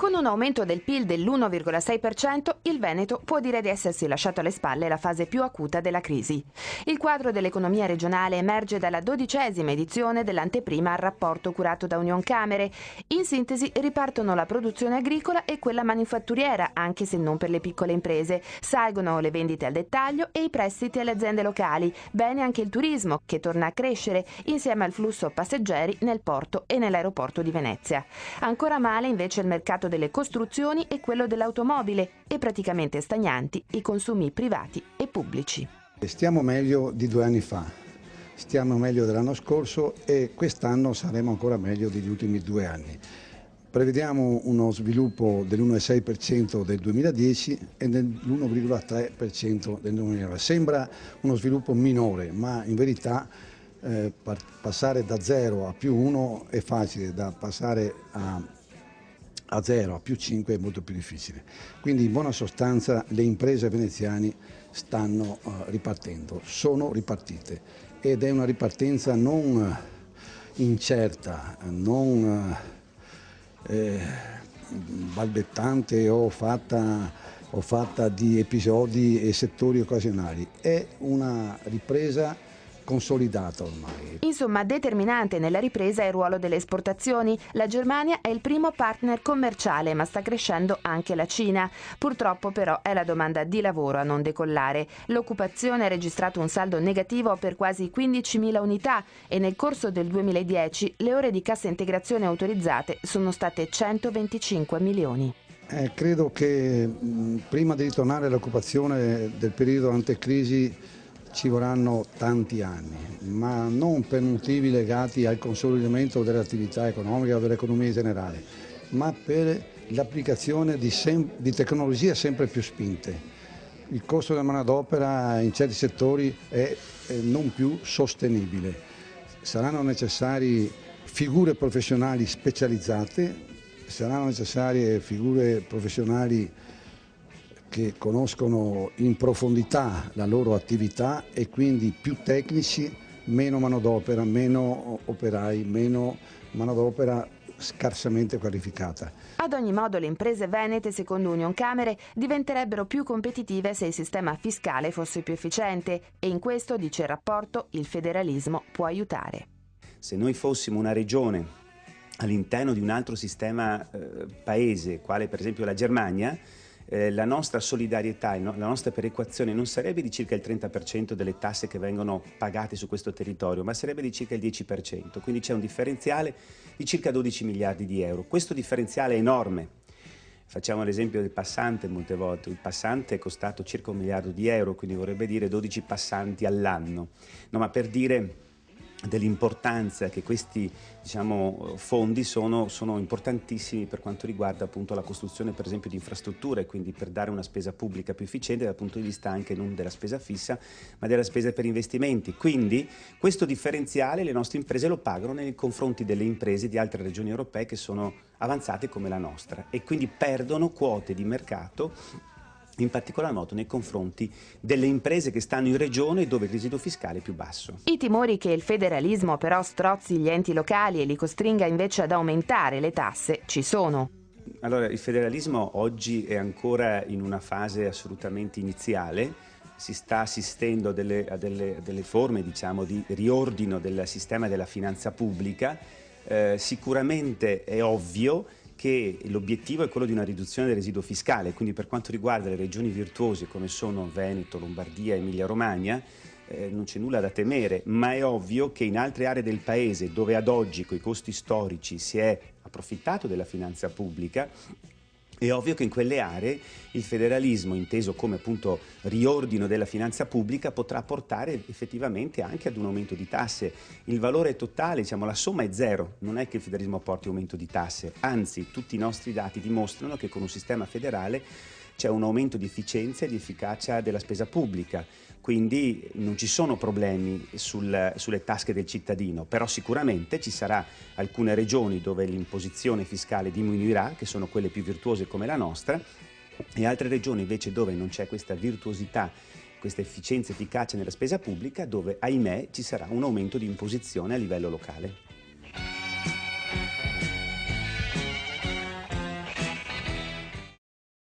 Con un aumento del PIL dell'1,6%, il Veneto può dire di essersi lasciato alle spalle la fase più acuta della crisi. Il quadro dell'economia regionale emerge dalla 12ª edizione dell'anteprima al rapporto curato da Unioncamere. In sintesi, ripartono la produzione agricola e quella manifatturiera, anche se non per le piccole imprese. Salgono le vendite al dettaglio e i prestiti alle aziende locali. Bene anche il turismo, che torna a crescere, insieme al flusso passeggeri nel porto e nell'aeroporto di Venezia. Ancora male invece il mercato delle costruzioni e quello dell'automobile, e praticamente stagnanti i consumi privati e pubblici. Stiamo meglio di 2 anni fa, stiamo meglio dell'anno scorso e quest'anno saremo ancora meglio degli ultimi 2 anni. Prevediamo uno sviluppo dell'1,6% del 2010 e dell'1,3% del 2009. Sembra uno sviluppo minore, ma in verità passare da 0 a più 1 è facile, da passare a 0 a più 5 è molto più difficile. Quindi in buona sostanza le imprese veneziane stanno ripartendo, sono ripartite ed è una ripartenza non incerta, non balbettante o fatta di episodi e settori occasionali, è una ripresa consolidata ormai. Insomma, determinante nella ripresa è il ruolo delle esportazioni. La Germania è il primo partner commerciale, ma sta crescendo anche la Cina. Purtroppo però è la domanda di lavoro a non decollare. L'occupazione ha registrato un saldo negativo per quasi 15.000 unità e nel corso del 2010 le ore di cassa integrazione autorizzate sono state 125 milioni. Credo che prima di ritornare all'occupazione del periodo antecrisi ci vorranno tanti anni, ma non per motivi legati al consolidamento dell'attività economica o dell'economia in generale, ma per l'applicazione di tecnologie sempre più spinte. Il costo della manodopera in certi settori è non più sostenibile. Saranno necessarie figure professionali specializzate, saranno necessarie figure professionali che conoscono in profondità la loro attività e quindi più tecnici, meno manodopera, meno operai, meno manodopera scarsamente qualificata. Ad ogni modo le imprese venete, secondo Unioncamere, diventerebbero più competitive se il sistema fiscale fosse più efficiente e in questo, dice il rapporto, il federalismo può aiutare. Se noi fossimo una regione all'interno di un altro sistema paese, quale per esempio la Germania, la nostra solidarietà, la nostra perequazione non sarebbe di circa il 30% delle tasse che vengono pagate su questo territorio, ma sarebbe di circa il 10%, quindi c'è un differenziale di circa 12 miliardi di euro. Questo differenziale è enorme. Facciamo l'esempio del passante molte volte, il passante è costato circa 1 miliardo di euro, quindi vorrebbe dire 12 passanti all'anno. No, ma per dire dell'importanza che questi fondi sono importantissimi per quanto riguarda appunto la costruzione per esempio di infrastrutture, quindi per dare una spesa pubblica più efficiente dal punto di vista anche non della spesa fissa ma della spesa per investimenti. Quindi questo differenziale le nostre imprese lo pagano nei confronti delle imprese di altre regioni europee che sono avanzate come la nostra e quindi perdono quote di mercato, in particolar modo nei confronti delle imprese che stanno in regione dove il residuo fiscale è più basso. I timori che il federalismo però strozzi gli enti locali e li costringa invece ad aumentare le tasse ci sono. Allora, il federalismo oggi è ancora in una fase assolutamente iniziale, si sta assistendo a delle forme di riordino del sistema della finanza pubblica, sicuramente è ovvio che l'obiettivo è quello di una riduzione del residuo fiscale, quindi per quanto riguarda le regioni virtuose come sono Veneto, Lombardia, Emilia-Romagna, non c'è nulla da temere, ma è ovvio che in altre aree del Paese dove ad oggi coi costi storici si è approfittato della finanza pubblica, è ovvio che in quelle aree il federalismo, inteso come appunto riordino della finanza pubblica, potrà portare effettivamente anche ad un aumento di tasse. Il valore totale, la somma è zero, non è che il federalismo porti aumento di tasse, anzi tutti i nostri dati dimostrano che con un sistema federale c'è un aumento di efficienza e di efficacia della spesa pubblica, quindi non ci sono problemi sulle tasche del cittadino, però sicuramente ci sarà alcune regioni dove l'imposizione fiscale diminuirà, che sono quelle più virtuose come la nostra, e altre regioni invece dove non c'è questa virtuosità, questa efficienza e efficacia nella spesa pubblica, dove ahimè ci sarà un aumento di imposizione a livello locale.